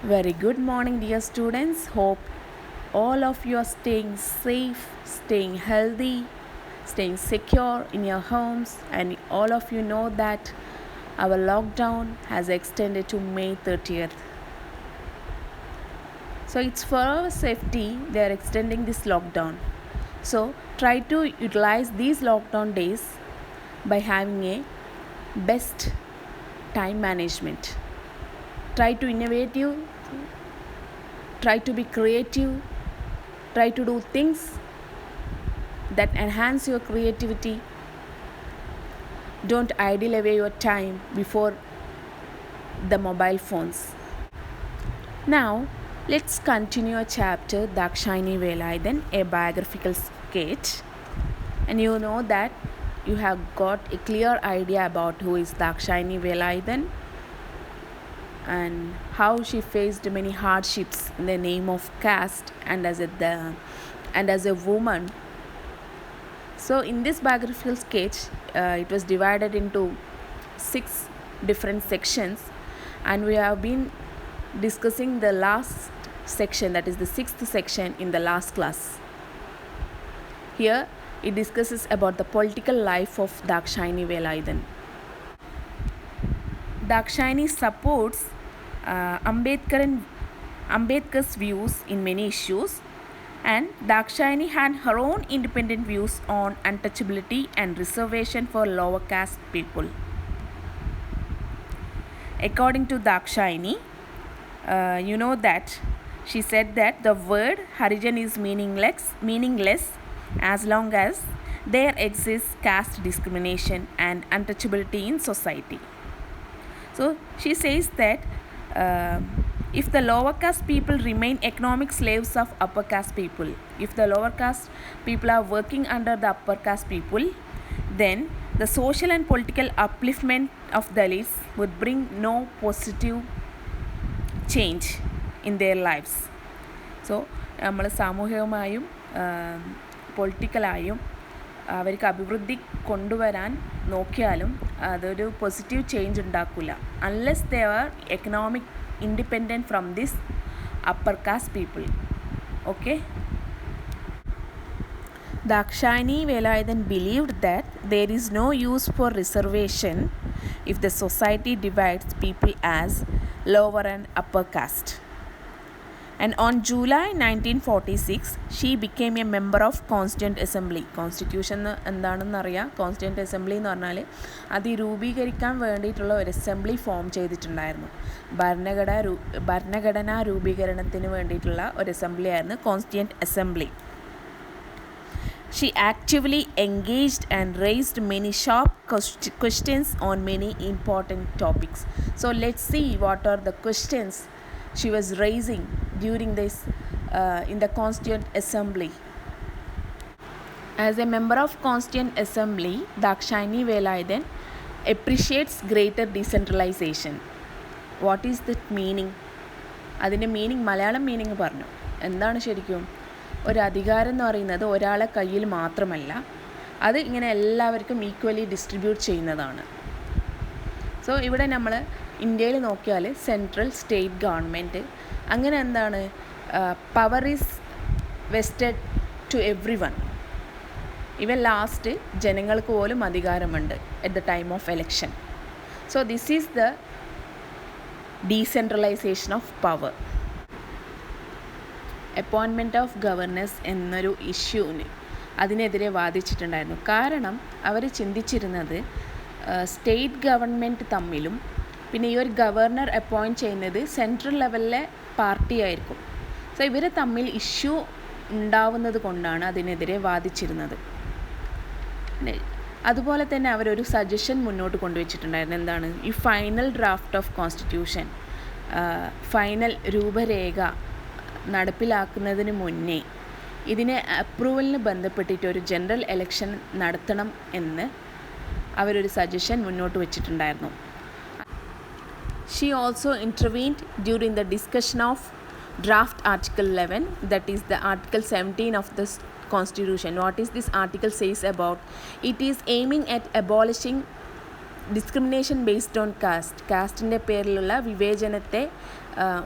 Very good morning, dear students. Hope all of you are staying safe, staying healthy, staying secure in your homes, and all of you know that our lockdown has extended to May 30th. So it's for our safety they are extending this lockdown. So try to utilize these lockdown days by having a best time management. Try to innovative, try to be creative, try to do things that enhance your creativity. Don't idle away your time before the mobile phones. Now, let's continue a chapter, Dakshayani Velayathan, a biographical sketch. And you know that you have got a clear idea about who is Dakshayani Velayathan and how she faced many hardships in the name of caste and as a woman. So in this biographical sketch, it was divided into 6 different sections, and we have been discussing the last section, that is the 6th section in the last class. Here it discusses about the political life of Dakshayani Velayathan. Dakshayani supports Ambedkar's views in many issues, and Dakshayani had her own independent views on untouchability and reservation for lower caste people. According to Dakshayani, you know that she said that the word Harijan is meaningless as long as there exists caste discrimination and untouchability in society. So she says that if the lower caste people remain economic slaves of upper caste people, if the lower caste people are working under the upper caste people, then the social and political upliftment of Dalits would bring no positive change in their lives. So നമ്മൾ സാമൂഹികമായും പൊളിറ്റിക്കലായും അവർക്ക് അഭിവൃദ്ധി കൊണ്ടുവരാൻ നോക്കിയാലും അതൊരു positive change ഉണ്ടാക്കില്ല unless they are economic independent from this upper cast people. Okay. Dakshayani Velayathan believed that there is no use for reservation if the society divides people as lower and upper caste. And on July 1946, she became a member of Constituent Assembly. Constitution എന്താണെന്ന് അറിയാം. Constituent assembly എന്ന് പറഞ്ഞാൽ അത് രൂപീകരിക്കാൻ വേണ്ടിയിട്ടുള്ള ഒരു assembly form ചെയ്തിട്ടുണ്ടായിരുന്നു. ഭരണഘടനാ രൂപീകരണത്തിന് വേണ്ടിയിട്ടുള്ള ഒരു അസംബ്ലി ആയിരുന്നു constituent assembly. She actively engaged and raised many sharp questions on many important topics. So let's see what are the questions she was raising during this in the Constituent Assembly. As a member of Constituent Assembly, Dakshayani Velayathan appreciates greater decentralization. What is that meaning? അതിൻ്റെ meaning Malayalam meaning പറഞ്ഞു. എന്താണ് ശരിക്കും? ഒരു അധികാരം എന്ന് പറയുന്നത് ഒരാളെ കയ്യിൽ മാത്രമല്ല, അത് ഇങ്ങനെ എല്ലാവർക്കും ഈക്വലി ഡിസ്ട്രിബ്യൂട്ട് ചെയ്യുന്നതാണ്. സോ ഇവിടെ നമ്മൾ ഇന്ത്യയിൽ നോക്കിയാൽ സെൻട്രൽ സ്റ്റേറ്റ് ഗവൺമെൻറ് അങ്ങനെ എന്താണ് power is vested to everyone. Even last ജനങ്ങൾക്ക് പോലും അധികാരമുണ്ട് at the time of election. So this is the decentralisation of power. Appointment of governors എന്നൊരു ഇഷ്യൂവിന് അതിനെതിരെ വാദിച്ചിട്ടുണ്ടായിരുന്നു. കാരണം അവർ ചിന്തിച്ചിരുന്നത് സ്റ്റേറ്റ് ഗവൺമെൻറ് തമ്മിലും പിന്നെ ഈ ഒരു ഗവർണർ അപ്പോയിൻറ്റ് ചെയ്യുന്നത് സെൻട്രൽ ലെവലിലെ പാർട്ടി ആയിരിക്കും. സോ ഇവർ തമ്മിൽ ഇഷ്യൂ ഉണ്ടാവുന്നത് കൊണ്ടാണ് അതിനെതിരെ വാദിച്ചിരുന്നത്. അതുപോലെ തന്നെ അവരൊരു സജഷൻ മുന്നോട്ട് കൊണ്ടുവച്ചിട്ടുണ്ടായിരുന്നു. എന്താണ്? ഈ final draft of constitution, final രൂപരേഖ നടപ്പിലാക്കുന്നതിന് മുന്നേ ഇതിനെ അപ്രൂവലിന് ബന്ധപ്പെട്ടിട്ട് ഒരു ജനറൽ എലക്ഷൻ നടത്തണം എന്ന് അവരൊരു സജഷൻ മുന്നോട്ട് വച്ചിട്ടുണ്ടായിരുന്നു. She also intervened during the discussion of draft Article 11, that is the Article 17 of the Constitution. What is this article says about? It is aiming at abolishing discrimination based on കാസ്റ്റിൻ്റെ പേരിലുള്ള വിവേചനത്തെ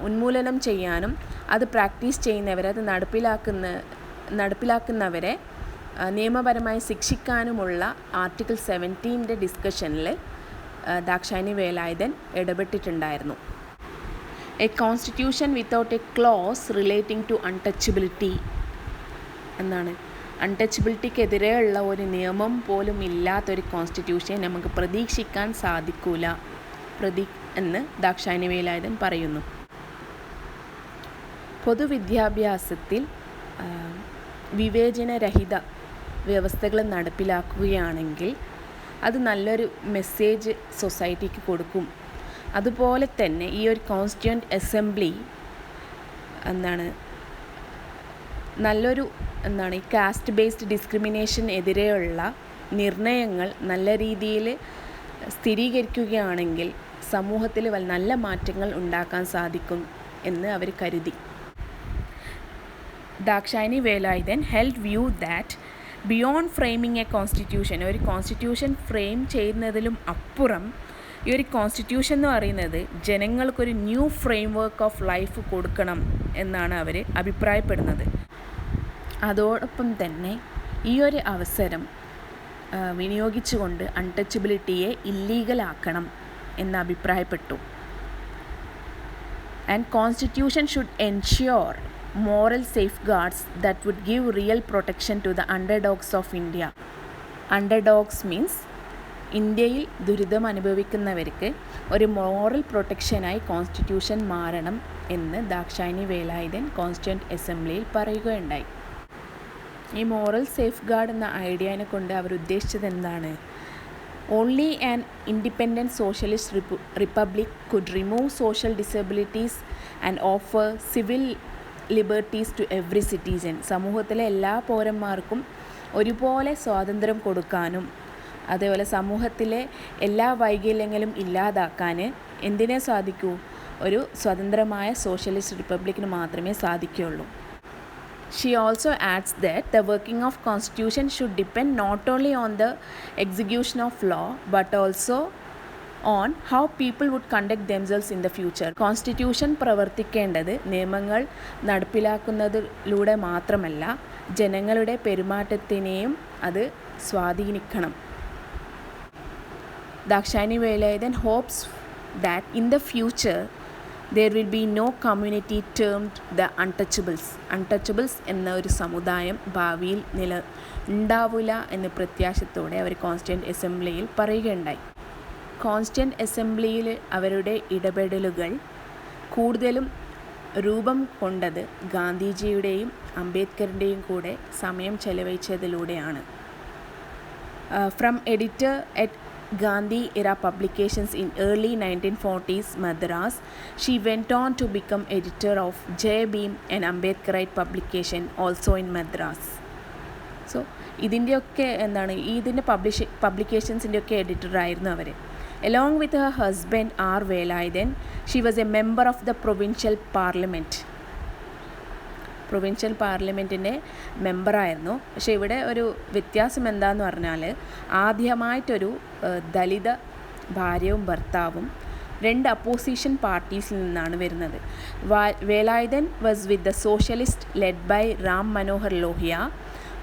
ഉന്മൂലനം ചെയ്യാനും അത് practice ചെയ്യുന്നവരെ, അത് നടപ്പിലാക്കുന്നവരെ നിയമപരമായി ശിക്ഷിക്കാനുമുള്ള ആർട്ടിക്കിൾ 17 ഡിസ്കഷനിൽ ദാക്ഷായണി വേലായുധൻ ഇടപെട്ടിട്ടുണ്ടായിരുന്നു. A constitution without a clause relating to untouchability എന്നാണ്. അൺടച്ചബിലിറ്റിക്കെതിരെയുള്ള ഒരു നിയമം പോലും ഇല്ലാത്തൊരു കോൺസ്റ്റിറ്റ്യൂഷൻ നമുക്ക് പ്രതീക്ഷിക്കാൻ സാധിക്കൂല എന്ന് ദാക്ഷായണി വേലായുധൻ പറയുന്നു. പൊതുവിദ്യാഭ്യാസത്തിൽ വിവേചനരഹിത വ്യവസ്ഥകൾ നടപ്പിലാക്കുകയാണെങ്കിൽ അത് നല്ലൊരു മെസ്സേജ് സൊസൈറ്റിക്ക് കൊടുക്കും. അതുപോലെ തന്നെ ഈ ഒരു കോൺസ്റ്റിറ്റ്യൂവൻ്റ് അസംബ്ലി നല്ലൊരു ഈ കാസ്റ്റ് ബേസ്ഡ് ഡിസ്ക്രിമിനേഷൻ എതിരെയുള്ള നിർണയങ്ങൾ നല്ല രീതിയിൽ സ്ഥിരീകരിക്കുകയാണെങ്കിൽ സമൂഹത്തിൽ നല്ല മാറ്റങ്ങൾ ഉണ്ടാക്കാൻ സാധിക്കും എന്ന് അവർ കരുതി. Dakshayani Velayudhan held view that beyond framing a constitution, ഒരു കോൺസ്റ്റിറ്റ്യൂഷൻ ഫ്രെയിം ചെയ്യുന്നതിലും അപ്പുറം ഈ ഒരു കോൺസ്റ്റിറ്റ്യൂഷൻ എന്ന് പറയുന്നത് ജനങ്ങൾക്കൊരു new framework of life കൊടുക്കണം എന്നാണ് അവർ അഭിപ്രായപ്പെടുന്നത്. അതോടൊപ്പം തന്നെ ഈ ഒരു അവസരം വിനിയോഗിച്ചുകൊണ്ട് അൺടച്ചബിലിറ്റിയെ ഇല്ലീഗലാക്കണം എന്ന് അഭിപ്രായപ്പെട്ടു. And constitution should ensure moral safeguards that would give real protection to the underdogs of India. Underdogs means ഇന്ത്യയിൽ ദുരിതം അനുഭവിക്കുന്നവർക്ക് ഒരു മോറൽ പ്രൊട്ടക്ഷനായി കോൺസ്റ്റിറ്റ്യൂഷൻ മാറണം എന്ന് ദാക്ഷായണി വേലായുധൻ കോൺസ്റ്റിറ്റ്യൂവൻ്റ് അസംബ്ലിയിൽ പറയുകയുണ്ടായി. ഈ മോറൽ സേഫ് ഗാർഡ് എന്ന ഐഡിയനെ കൊണ്ട് അവർ ഉദ്ദേശിച്ചത് എന്താണ്? Only an independent socialist republic could remove social disabilities and offer civil liberties to every citizen. സമൂഹത്തിലെ എല്ലാ പൗരന്മാർക്കും ഒരുപോലെ സ്വാതന്ത്ര്യം കൊടുക്കാനും അതേപോലെ സമൂഹത്തിലെ എല്ലാ വൈകല്യങ്ങളും ഇല്ലാതാക്കാൻ എന്തിനെ സാധിക്കൂ? ഒരു സ്വതന്ത്രമായ സോഷ്യലിസ്റ്റ് റിപ്പബ്ലിക്കിന് മാത്രമേ സാധിക്കുകയുള്ളൂ. She also adds that the working of constitution should depend not only on the execution of law but also on how people would conduct themselves in the future. Constitution പ്രവർത്തിക്കേണ്ടത് നിയമങ്ങൾ നടപ്പിലാക്കുന്നതിലൂടെ മാത്രമല്ല, ജനങ്ങളുടെ പെരുമാറ്റത്തിനെയും അത് സ്വാധീനിക്കണം. Dakshayani Velayudhan hopes that in the future there will be no community termed the untouchables. Untouchables എന്ന ഒരു സമുദായം ഭാവിയിൽ ഉണ്ടാവില്ല എന്ന പ്രത്യാശത്തോടെ അവർ കോൺസ്റ്റിറ്റ്യൂവൻ്റ് അസംബ്ലിയിൽ പറയുകയുണ്ടായി. കോൺസ്റ്റിറ്റ്യൂവൻ്റ് അസംബ്ലിയിൽ അവരുടെ ഇടപെടലുകൾ കൂടുതലും രൂപം കൊണ്ടത് ഗാന്ധിജിയുടെയും അംബേദ്കറിൻ്റെയും കൂടെ സമയം ചെലവഴിച്ചതിലൂടെയാണ്. From editor at Gandhi era publications in early 1940s Madras, she went on to become editor of Jai Bhim, an Ambedkarite publication also in Madras. So ഇതിൻ്റെയൊക്കെ ഇതിൻ്റെ പബ്ലിക്കേഷൻസിൻ്റെയൊക്കെ എഡിറ്ററായിരുന്നു അവർ. Along with her husband R. Velayudhan, she was a member of the provincial parliament. Provincial പാർലമെൻറ്റിൻ്റെ മെമ്പറായിരുന്നു. പക്ഷേ ഇവിടെ ഒരു വ്യത്യാസം എന്താണെന്ന് പറഞ്ഞാൽ, ആദ്യമായിട്ടൊരു ദലിത ഭാര്യയും ഭർത്താവും 2 അപ്പോസിഷൻ പാർട്ടീസിൽ നിന്നാണ് വരുന്നത്. Velayudhan was with the socialist led by Ram Manohar Lohia,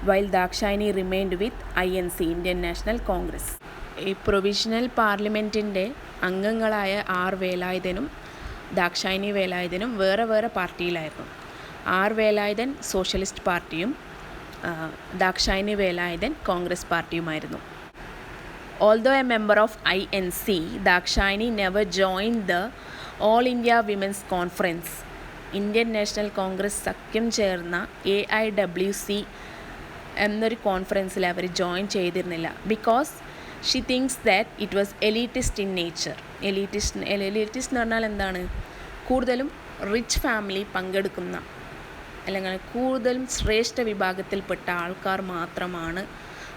while Dakshayani remained with INC, Indian national Congress. ഈ പ്രൊവിഷണൽ പാർലമെൻറ്റിൻ്റെ അംഗങ്ങളായ R. വേലായുധനും ദാക്ഷായണി വേലായുധനും വേറെ വേറെ പാർട്ടിയിലായിരുന്നു. R. വേലായുധൻ സോഷ്യലിസ്റ്റ് പാർട്ടിയും ദാക്ഷായണി വേലായുധൻ കോൺഗ്രസ് പാർട്ടിയുമായിരുന്നു. Although a member of INC, Dakshayani never joined the All India Women's Conference. Indian national Congress സഖ്യം ചേർന്ന AIWC എന്നൊരു കോൺഫറൻസിൽ അവർ ജോയിൻ ചെയ്തിരുന്നില്ല. Because she thinks that it was elitist in nature. Elitist എന്ന് പറഞ്ഞാൽ എന്താണ്? കൂടുതലും റിച്ച് ഫാമിലി പങ്കെടുക്കുന്ന അല്ലെങ്കിൽ കൂടുതലും ശ്രേഷ്ഠ വിഭാഗത്തിൽപ്പെട്ട ആൾക്കാർ മാത്രമാണ്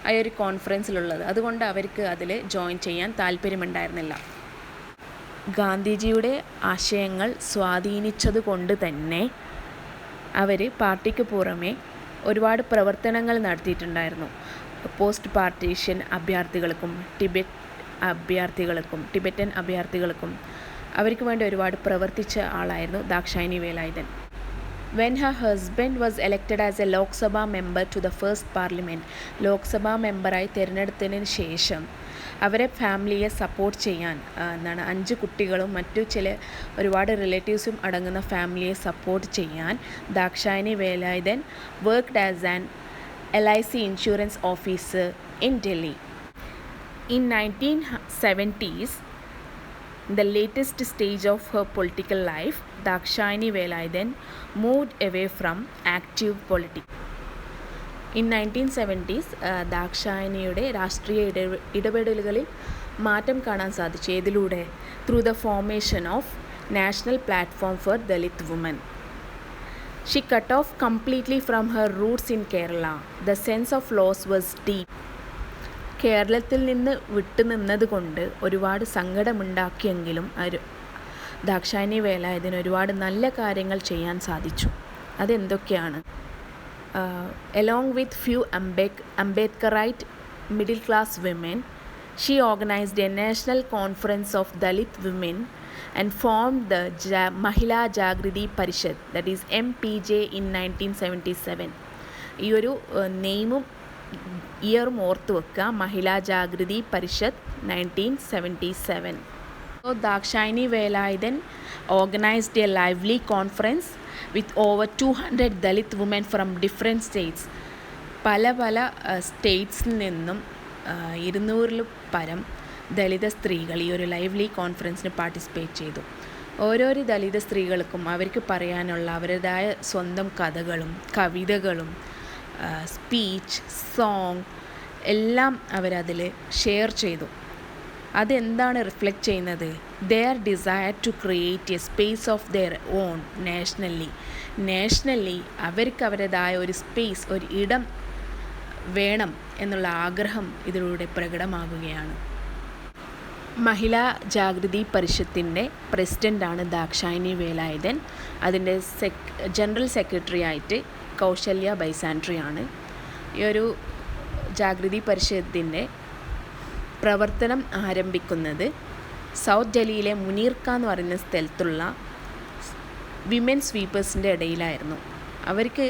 ആ ഒരു കോൺഫറൻസിലുള്ളത്. അതുകൊണ്ട് അവർക്ക് അതിൽ ജോയിൻ ചെയ്യാൻ താല്പര്യമുണ്ടായിരുന്നില്ല. ഗാന്ധിജിയുടെ ആശയങ്ങൾ സ്വാധീനിച്ചതുകൊണ്ട് തന്നെ അവർ പാർട്ടിക്ക് പുറമെ ഒരുപാട് പ്രവർത്തനങ്ങൾ നടത്തിയിട്ടുണ്ടായിരുന്നു. പോസ്റ്റ് പാർട്ടീഷൻ അഭയാർത്ഥികൾക്കും ടിബറ്റ് അഭയാർത്ഥികൾക്കും ടിബറ്റൻ അഭയാർത്ഥികൾക്കും അവർക്ക് വേണ്ടി ഒരുപാട് പ്രവർത്തിച്ച ആളായിരുന്നു Dakshayani Velayudhan. When her husband was elected as a Lok Sabha member to the first parliament, Lok Sabha മെമ്പറായി തിരഞ്ഞെടുത്തതിന് ശേഷം അവരെ ഫാമിലിയെ സപ്പോർട്ട് ചെയ്യാൻ 5 കുട്ടികളും മറ്റു ചില ഒരുപാട് റിലേറ്റീവ്സും അടങ്ങുന്ന ഫാമിലിയെ സപ്പോർട്ട് ചെയ്യാൻ Dakshayani Velayudhan worked as an LIC insurance officer in Delhi. In 1970s, the latest stage of her political life, Dakshayani Velayudhan moved away from active politics. In 1970s, ദാക്ഷായണിയുടെ രാഷ്ട്രീയ ഇടപെടലുകളിൽ മാറ്റം കാണാൻ സാധിച്ചു. ഇതിലൂടെ through the formation of national platform for Dalit woman. She cut off completely from her roots in Kerala. The sense of loss was deep. കേരളത്തിൽ നിന്ന് വിട്ടുനിന്നത് കൊണ്ട് ഒരുപാട് സങ്കടമുണ്ടാക്കിയെങ്കിലും ദാക്ഷായണി വേലായുധന് ഒരുപാട് നല്ല കാര്യങ്ങൾ ചെയ്യാൻ സാധിച്ചു. അതെന്തൊക്കെയാണ്? Along with few Ambedkarite middle class women, she organized a national conference of Dalit women and formed the Mahila Jagriti Parishad, that is MPJ, in 1977. ഈ ഒരു നെയിമും ഇയറും ഓർത്ത് വെക്കുക, മഹിളാ ജാഗൃതി പരിഷത്ത് 1977. So Dakshayani Velayudhan organized a lively conference with over 200 Dalit women from different states. പല സ്റ്റേറ്റ്സിൽ നിന്നും 200 പരം ദളിത സ്ത്രീകൾ ഈ ഒരു ലൈവ്ലി കോൺഫറൻസിന് പാർട്ടിസിപ്പേറ്റ് ചെയ്തു. ഓരോരോ ദളിത സ്ത്രീകൾക്കും അവർക്ക് പറയാനുള്ള അവരുടേതായ സ്വന്തം കഥകളും കവിതകളും സ്പീച്ച്, സോങ് എല്ലാം അവരതിൽ ഷെയർ ചെയ്തു. അതെന്താണ് റിഫ്ലക്റ്റ് ചെയ്യുന്നത്? Their desire to create a space of their own nationally അവർക്ക് അവരുടേതായ ഒരു സ്പേസ്, ഒരു ഇടം വേണം എന്നുള്ള ആഗ്രഹം ഇതിലൂടെ പ്രകടമാകുകയാണ്. മഹിളാ ജാഗൃതി പരിഷത്തിൻ്റെ പ്രസിഡൻ്റാണ് ദാക്ഷായണി വേലായുധൻ. അതിൻ്റെ ജനറൽ സെക്രട്ടറി ആയിട്ട് കൗശല്യ ബൈസാൻട്രിയാണ്. ഈ ഒരു ജാഗൃതി പരിഷത്തിൻ്റെ പ്രവർത്തനം ആരംഭിക്കുന്നത് സൗത്ത് ഡൽഹിയിലെ മുനീർക്ക എന്ന് പറയുന്ന സ്ഥലത്തുള്ള വിമൻ സ്വീപ്പേഴ്സിൻ്റെ ഇടയിലായിരുന്നു. അവർക്ക്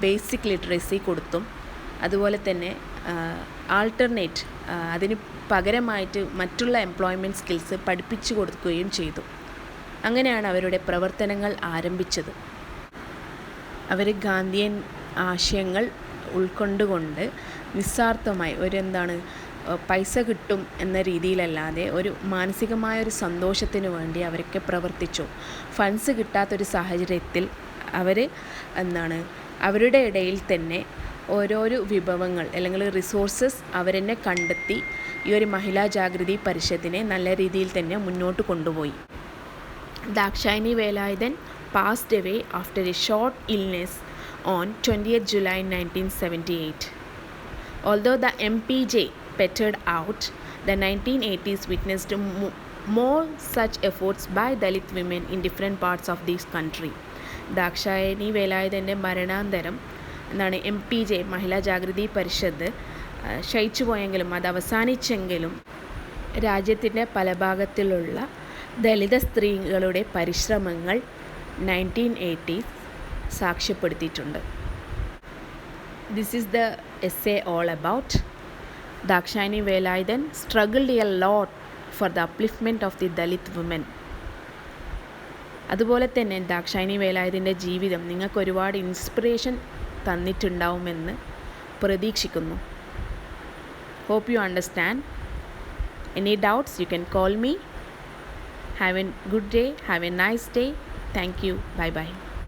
ബേസിക് ലിറ്ററസി കൊടുത്തും അതുപോലെ തന്നെ ആൾട്ടർനേറ്റ് അതിന് പകരമായിട്ട് മറ്റുള്ള എംപ്ലോയ്മെൻറ്റ് സ്കിൽസ് പഠിപ്പിച്ചു കൊടുക്കുകയും ചെയ്തു. അങ്ങനെയാണ് അവരുടെ പ്രവർത്തനങ്ങൾ ആരംഭിച്ചത്. അവർ ഗാന്ധിയൻ ആശയങ്ങൾ ഉൾക്കൊണ്ടുകൊണ്ട് നിസ്വാർത്ഥമായി പൈസ കിട്ടും എന്ന രീതിയിലല്ലാതെ ഒരു മാനസികമായൊരു സന്തോഷത്തിന് വേണ്ടി അവരൊക്കെ പ്രവർത്തിച്ചു. ഫണ്ട്സ് കിട്ടാത്തൊരു സാഹചര്യത്തിൽ അവർ അവരുടെ ഇടയിൽ തന്നെ ഓരോരോ വിഭവങ്ങൾ അല്ലെങ്കിൽ റിസോഴ്സസ് അവരെന്നെ കണ്ടെത്തി ഈ ഒരു മഹിളാ ജാഗൃതി പരിഷത്തിനെ നല്ല രീതിയിൽ തന്നെ മുന്നോട്ട് കൊണ്ടുപോയി. Dakshayani Velayudhan passed away after a short illness on 20th July 1978. Although the MPJ petered out, the 1980s witnessed more such efforts by Dalit women in different parts of this country. Dakshayani വേലായുധൻ്റെ മരണാന്തരം MPJ മഹിളാ ജാഗൃതി പരിഷത്ത് ക്ഷയിച്ചു പോയെങ്കിലും അത് അവസാനിച്ചെങ്കിലും രാജ്യത്തിൻ്റെ പല ഭാഗത്തിലുള്ള ദളിത സ്ത്രീകളുടെ പരിശ്രമങ്ങൾ 1980s സാക്ഷ്യപ്പെടുത്തിയിട്ടുണ്ട്. This is the essay all about Dakshayani Velayudhan struggled a lot for the upliftment of the Dalit women. അതുപോലെ തന്നെ ദാക്ഷായണി വേലായുധൻ്റെ ജീവിതം നിങ്ങൾക്ക് ഒരുപാട് ഇൻസ്പിറേഷൻ തന്നിട്ടുണ്ടാവുമെന്ന് പ്രതീക്ഷിക്കുന്നു. Hope you understand. Any doubts, you can call me. Have a good day. Have a nice day. Thank you. Bye bye.